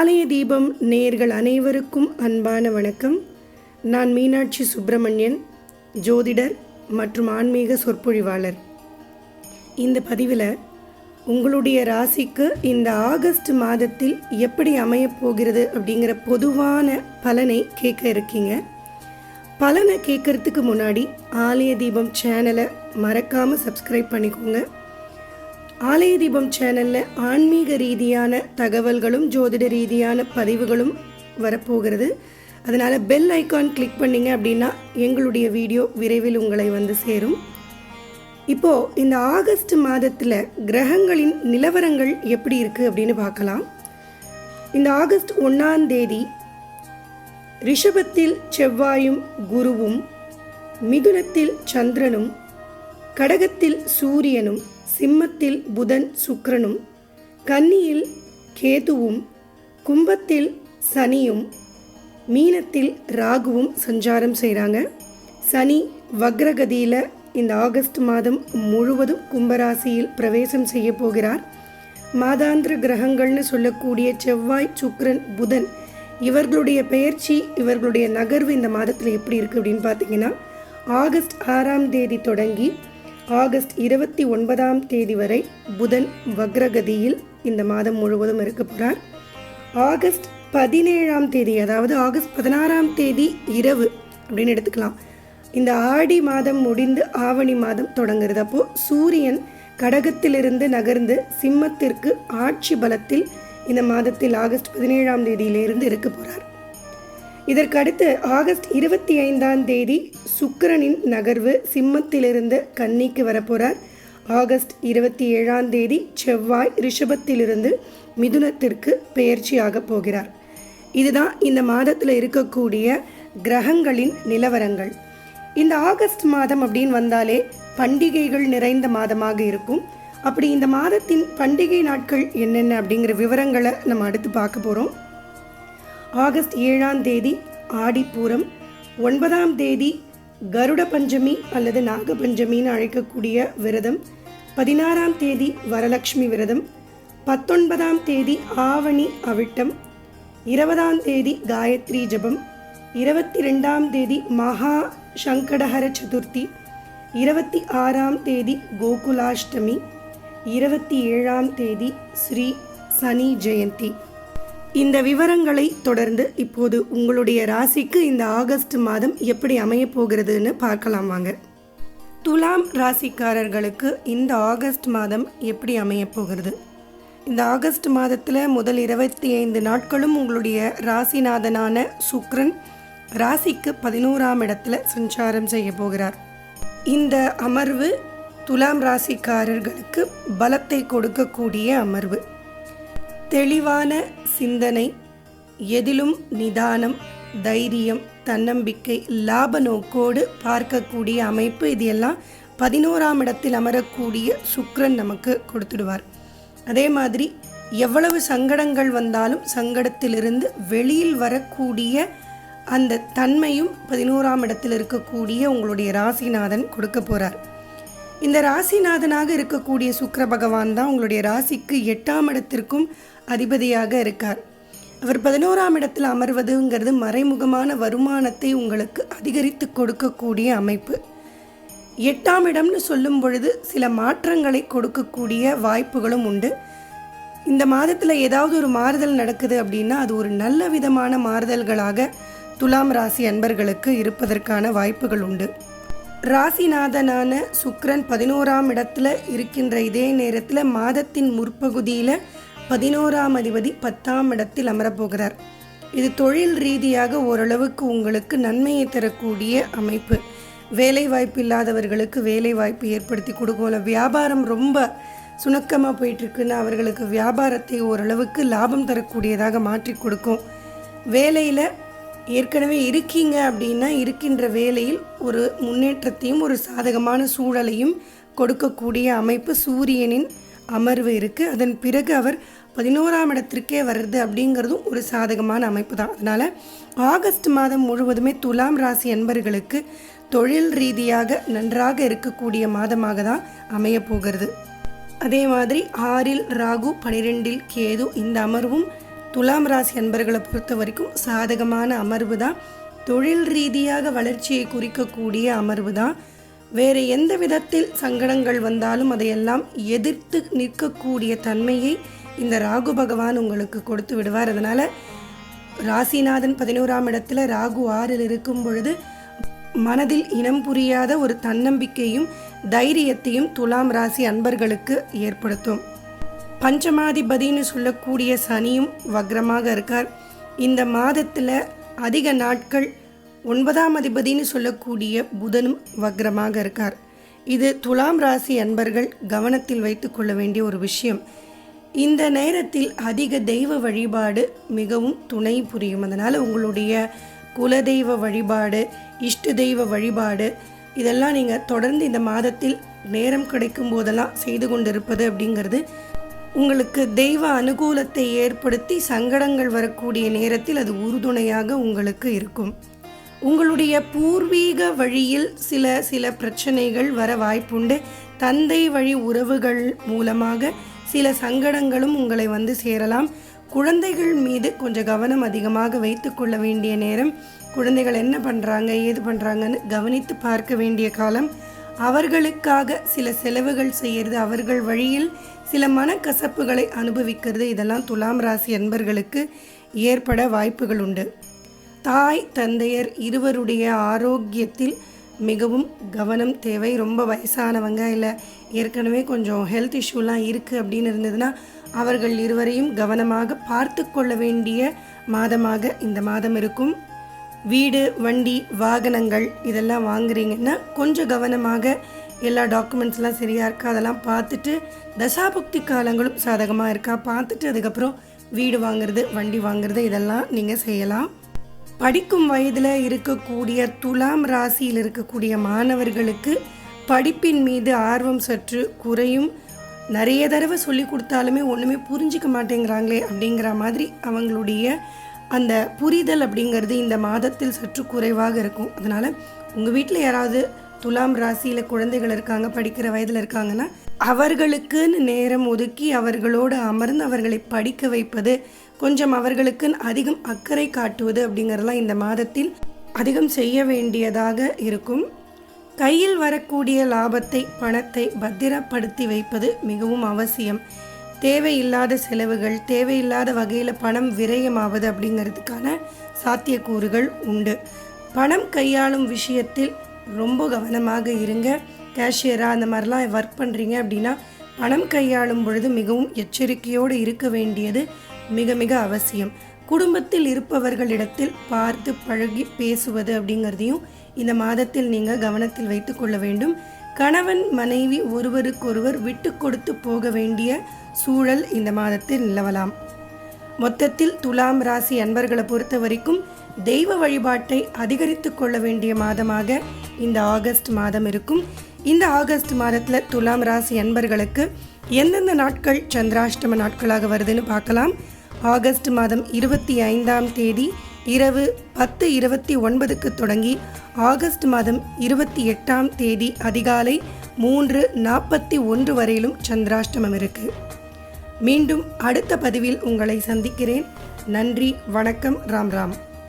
ஆலய தீபம் நேயர்கள் அனைவருக்கும் அன்பான வணக்கம். நான் மீனாட்சி சுப்பிரமணியன், ஜோதிடர் மற்றும் ஆன்மீக சொற்பொழிவாளர். இந்த பதிவில் உங்களுடைய ராசிக்கு இந்த ஆகஸ்ட் மாதத்தில் எப்படி அமையப்போகிறது அப்படிங்கிற பொதுவான பலனை கேட்க இருக்கீங்க. பலனை கேட்கறதுக்கு முன்னாடி ஆலய தீபம் சேனலை மறக்காமல் சப்ஸ்கிரைப் பண்ணிக்கோங்க. ஆலய தீபம் சேனலில் ஆன்மீக ரீதியான தகவல்களும் ஜோதிட ரீதியான பதிவுகளும் வரப்போகிறது. அதனால் பெல் ஐக்கான் கிளிக் பண்ணிங்க அப்படின்னா எங்களுடைய வீடியோ விரைவில் உங்களை வந்து சேரும். இப்போது இந்த ஆகஸ்ட் மாதத்தில் கிரகங்களின் நிலவரங்கள் எப்படி இருக்குது அப்படின்னு பார்க்கலாம். இந்த ஆகஸ்ட் 1ஆம் தேதி ரிஷபத்தில் செவ்வாயும் குருவும், மிதுனத்தில் சந்திரனும், கடகத்தில் சூரியனும், சிம்மத்தில் புதன் சுக்கிரனும், கன்னியில் கேதுவும், கும்பத்தில் சனியும், மீனத்தில் ராகுவும் சஞ்சாரம் செய்கிறாங்க. சனி வக்ரகதியில் இந்த ஆகஸ்ட் மாதம் முழுவதும் கும்பராசியில் பிரவேசம் செய்ய போகிறார். மாதாந்திர கிரகங்கள்னு சொல்லக்கூடிய செவ்வாய், சுக்கிரன், புதன் இவர்களுடைய பெயர்ச்சி, இவர்களுடைய நகர்வு இந்த மாதத்தில் எப்படி இருக்குது அப்படின்னு பார்த்தீங்கன்னா, ஆகஸ்ட் 6ஆம் தேதி தொடங்கி ஆகஸ்ட் 29ஆம் தேதி வரை புதன் வக்ரகதியில் இந்த மாதம் முழுவதும் இருக்க போகிறார். ஆகஸ்ட் 17ஆம் தேதி, அதாவது ஆகஸ்ட் 16ஆம் தேதி இரவு அப்படின்னு எடுத்துக்கலாம். இந்த ஆடி மாதம் முடிந்து ஆவணி மாதம் தொடங்குறது. அப்போது சூரியன் கடகத்திலிருந்து நகர்ந்து சிம்மத்திற்கு ஆட்சி பலத்தில் இந்த மாதத்தில் ஆகஸ்ட் 17ஆம் தேதியிலிருந்து இருக்க போகிறார். இதற்கடுத்து ஆகஸ்ட் 25ஆம் தேதி சுக்கிரனின் நகர்வு சிம்மத்திலிருந்து கன்னிக்கு வரப்போகிறார். ஆகஸ்ட் 27ஆம் தேதி செவ்வாய் ரிஷபத்திலிருந்து மிதுனத்திற்கு பெயர்ச்சியாக போகிறார். இதுதான் இந்த மாதத்தில் இருக்கக்கூடிய கிரகங்களின் நிலவரங்கள். இந்த ஆகஸ்ட் மாதம் அப்படின்னு வந்தாலே பண்டிகைகள் நிறைந்த மாதமாக இருக்கும். அப்படி இந்த மாதத்தின் பண்டிகை நாட்கள் என்னென்ன அப்படிங்கிற விவரங்களை நம்ம அடுத்து பார்க்க போகிறோம். ஆகஸ்ட் 7ஆம் தேதி ஆடிப்பூரம், 9ஆம் தேதி கருட பஞ்சமி அல்லது நாக பஞ்சமின்னு அழைக்கக்கூடிய விரதம், 16ஆம் தேதி வரலட்சுமி விரதம், 19ஆம் தேதி ஆவணி அவிட்டம், 20ஆம் தேதி காயத்ரி ஜபம், 22ஆம் தேதி மகா சங்கடஹர சதுர்த்தி, 26ஆம் தேதி கோகுலாஷ்டமி, 27ஆம் தேதி ஸ்ரீ சனி ஜெயந்தி. இந்த விவரங்களை தொடர்ந்து இப்போது உங்களுடைய ராசிக்கு இந்த ஆகஸ்ட் மாதம் எப்படி அமையப் போகிறதுன்னு பார்க்கலாம் வாங்க. துலாம் ராசிக்காரர்களுக்கு இந்த ஆகஸ்ட் மாதம் எப்படி அமையப் போகிறது? இந்த ஆகஸ்ட் மாதத்தில் முதல் 25 நாட்களும் உங்களுடைய ராசிநாதனான சுக்கிரன் ராசிக்கு 11ஆம் இடத்துல சஞ்சாரம் செய்ய போகிறார். இந்த அமர்வு துலாம் ராசிக்காரர்களுக்கு பலத்தை கொடுக்கக்கூடிய அமர்வு. தெளிவான சிந்தனை, எதிலும் நிதானம், தைரியம், தன்னம்பிக்கை, லாப நோக்கோடு பார்க்கக்கூடிய அமைப்பு, இது எல்லாம் 11ஆம் இடத்தில் அமரக்கூடிய சுக்கிரன் நமக்கு கொடுத்துடுவார். அதே மாதிரி எவ்வளவு சங்கடங்கள் வந்தாலும் சங்கடத்திலிருந்து வெளியில் வரக்கூடிய அந்த தன்மையும் 11ஆம் இடத்தில் இருக்கக்கூடிய உங்களுடைய ராசிநாதன் கொடுக்க போகிறார். இந்த ராசிநாதனாக இருக்கக்கூடிய சுக்கிர பகவான் தான் உங்களுடைய ராசிக்கு 8ஆம் இடத்திற்கும் அதிபதியாக இருக்கார். அவர் 11ஆம் இடத்தில் அமர்வதுங்கிறது மறைமுகமான வருமானத்தை உங்களுக்கு அதிகரித்து கொடுக்கக்கூடிய அமைப்பு. 8ஆம் இடம்னு சொல்லும் பொழுது சில மாற்றங்களை கொடுக்கக்கூடிய வாய்ப்புகளும் உண்டு. இந்த மாதத்தில் ஏதாவது ஒரு மாறுதல் நடக்குது அப்படின்னா அது ஒரு நல்ல விதமான மாறுதல்களாக துலாம் ராசி அன்பர்களுக்கு இருப்பதற்கான வாய்ப்புகள் உண்டு. ராசிநாதனான சுக்கிரன் 11ஆம் இடத்துல இருக்கின்ற இதே நேரத்தில் மாதத்தின் முற்பகுதியில் 11ஆம் அதிபதி 10ஆம் இடத்தில் அமரப்போகிறார். இது தொழில் ரீதியாக ஓரளவுக்கு உங்களுக்கு நன்மையை தரக்கூடிய அமைப்பு. வேலை வாய்ப்பு இல்லாதவர்களுக்கு வேலை வாய்ப்பு ஏற்படுத்தி கொடுக்கும். இல்லை வியாபாரம் ரொம்ப சுணக்கமாக போயிட்டுருக்குன்னு அவர்களுக்கு வியாபாரத்தை ஓரளவுக்கு லாபம் தரக்கூடியதாக மாற்றி கொடுக்கும். வேலையில் ஏற்கனவே இருக்கீங்க அப்படின்னா இருக்கின்ற வேலையில் ஒரு முன்னேற்றத்தையும் ஒரு சாதகமான சூழலையும் கொடுக்கக்கூடிய அமைப்பு சூரியனின் அமர்வு இருக்குது. அதன் பிறகு அவர் 11ஆம் இடத்திற்கே வருது அப்படிங்கிறதும் ஒரு சாதகமான அமைப்பு தான். அதனால் ஆகஸ்ட் மாதம் முழுவதுமே துலாம் ராசி அன்பர்களுக்கு தொழில் ரீதியாக நன்றாக இருக்கக்கூடிய மாதமாக தான் அமையப்போகிறது. அதே மாதிரி 6இல் ராகு, 12இல் கேது, இந்த அமர்வும் துலாம் ராசி அன்பர்களை பொறுத்த வரைக்கும் சாதகமான அமர்வு தான். தொழில் ரீதியாக வளர்ச்சியை குறிக்கக்கூடிய அமர்வு தான். வேறு எந்த விதத்தில் சங்கடங்கள் வந்தாலும் அதையெல்லாம் எதிர்த்து நிற்கக்கூடிய தன்மையை இந்த ராகு பகவான் உங்களுக்கு கொடுத்து விடுவார். அதனால் ராசிநாதன் 11ஆம் இடத்துல ராகு 6இல் இருக்கும் பொழுது மனதில் இனம் புரியாத ஒரு தன்னம்பிக்கையும் தைரியத்தையும் துலாம் ராசி அன்பர்களுக்கு ஏற்படுத்தும். பஞ்சமாதிபதினு சொல்லக்கூடிய சனியும் வக்ரமாக இருக்கார். இந்த மாதத்தில் அதிக நாட்கள் 9ஆம் அதிபதினு சொல்லக்கூடிய புதனும் வக்ரமாக இருக்கார். இது துலாம் ராசி அன்பர்கள் கவனத்தில் வைத்து கொள்ள வேண்டிய ஒரு விஷயம். இந்த நேரத்தில் அதிக தெய்வ வழிபாடு மிகவும் துணை புரியும். அதனால் உங்களுடைய குலதெய்வ வழிபாடு, இஷ்ட தெய்வ வழிபாடு இதெல்லாம் நீங்கள் தொடர்ந்து இந்த மாதத்தில் நேரம் கிடைக்கும் போதெல்லாம் செய்து கொண்டிருப்பது அப்படிங்கிறது உங்களுக்கு தெய்வ அனுகூலத்தை ஏற்படுத்தி சங்கடங்கள் வரக்கூடிய நேரத்தில் அது உறுதுணையாக உங்களுக்கு இருக்கும். உங்களுடைய பூர்வீக வழியில் சில பிரச்சனைகள் வர வாய்ப்புண்டு. தந்தை வழி உறவுகள் மூலமாக சில சங்கடங்களும் உங்களை வந்து சேரலாம். குழந்தைகள் மீது கொஞ்சம் கவனம் அதிகமாக வைத்து கொள்ள வேண்டிய நேரம். குழந்தைகள் என்ன பண்ணுறாங்க ஏது பண்ணுறாங்கன்னு கவனித்து பார்க்க வேண்டிய காலம். அவர்களுக்காக சில செலவுகள் செய்கிறது, அவர்கள் வழியில் சில மனக்கசப்புகளை அனுபவிக்கிறது, இதெல்லாம் துலாம் ராசி அன்பர்களுக்கு ஏற்பட வாய்ப்புகள் உண்டு. தாய் தந்தையர் இருவருடைய ஆரோக்கியத்தில் மிகவும் கவனம் தேவை. ரொம்ப வயசானவங்க இல்லை ஏற்கனவே கொஞ்சம் ஹெல்த் இஷ்யூலாம் இருக்குது அப்படின்னு இருந்ததுன்னா அவர்கள் இருவரையும் கவனமாக பார்த்து கொள்ள வேண்டிய மாதமாக இந்த மாதம் இருக்கும். வீடு, வண்டி, வாகனங்கள் இதெல்லாம் வாங்குறீங்கன்னா கொஞ்சம் கவனமாக எல்லா டாக்குமெண்ட்ஸ்லாம் சரியாக இருக்கா அதெல்லாம் பார்த்துட்டு, தசாபுக்தி காலங்களும் சாதகமாக இருக்கா பார்த்துட்டு அதுக்கப்புறம் வீடு வாங்குறது, வண்டி வாங்குறது இதெல்லாம் நீங்கள் செய்யலாம். படிக்கும் வயதில் இருக்கக்கூடிய துலாம் ராசியில் இருக்கக்கூடிய மாணவர்களுக்கு படிப்பின் மீது ஆர்வம் சற்று குறையும். நிறைய தடவை சொல்லி கொடுத்தாலுமே ஒன்றுமே புரிஞ்சிக்க மாட்டேங்கிறாங்களே அப்படிங்கிற மாதிரி அவங்களுடைய அந்த புரிதல் அப்படிங்கிறது இந்த மாதத்தில் சற்று குறைவாக இருக்கும். அதனால் உங்கள் வீட்டில் யாராவது துலாம் ராசியில் குழந்தைகள் இருக்காங்க, படிக்கிற வயதில் இருக்காங்கன்னா அவர்களுக்குன்னு நேரம் ஒதுக்கி அவர்களோடு அமர்ந்து அவர்களை படிக்க வைப்பது, கொஞ்சம் அவர்களுக்குன்னு அதிகம் அக்கறை காட்டுவது அப்படிங்கிறதெல்லாம் இந்த மாதத்தில் அதிகம் செய்ய வேண்டியதாக இருக்கும். கையில் வரக்கூடிய லாபத்தை, பணத்தை பத்திரப்படுத்தி வைப்பது மிகவும் அவசியம். தேவையில்லாத செலவுகள், தேவையில்லாத வகையில் பணம் விரயமாவது அப்படிங்கிறதுக்கான சாத்தியக்கூறுகள் உண்டு. பணம் கையாளும் விஷயத்தில் ரொம்ப கவனமாக இருங்க. கேஷியராக அந்த மாதிரிலாம் ஒர்க் பண்ணுறீங்க அப்படின்னா பணம் கையாளும் பொழுது மிகவும் எச்சரிக்கையோடு இருக்க வேண்டியது மிக மிக அவசியம். குடும்பத்தில் இருப்பவர்களிடத்தில் பார்த்து பழகி பேசுவது அப்படிங்கிறதையும் இந்த மாதத்தில் நீங்கள் கவனத்தில் வைத்து கொள்ள வேண்டும். கணவன் மனைவி ஒருவருக்கொருவர் விட்டு கொடுத்து போக வேண்டிய சூழல் இந்த மாதத்தில் நிலவலாம். மொத்தத்தில் துலாம் ராசி அன்பர்களை பொறுத்த வரைக்கும் தெய்வ வழிபாட்டை அதிகரித்து கொள்ள வேண்டிய மாதமாக இந்த ஆகஸ்ட் மாதம் இருக்கும். இந்த ஆகஸ்ட் மாதத்தில் துலாம் ராசி அன்பர்களுக்கு எந்தெந்த நாட்கள் சந்திராஷ்டம நாட்களாக வருதுன்னு பார்க்கலாம். ஆகஸ்ட் மாதம் 25ஆம் தேதி இரவு 10:29 தொடங்கி ஆகஸ்ட் மாதம் 28ஆம் தேதி அதிகாலை 3:41 வரையிலும் சந்திராஷ்டமம் இருக்கு. மீண்டும் அடுத்த பதிவில் உங்களை சந்திக்கிறேன். நன்றி, வணக்கம், ராம் ராம்.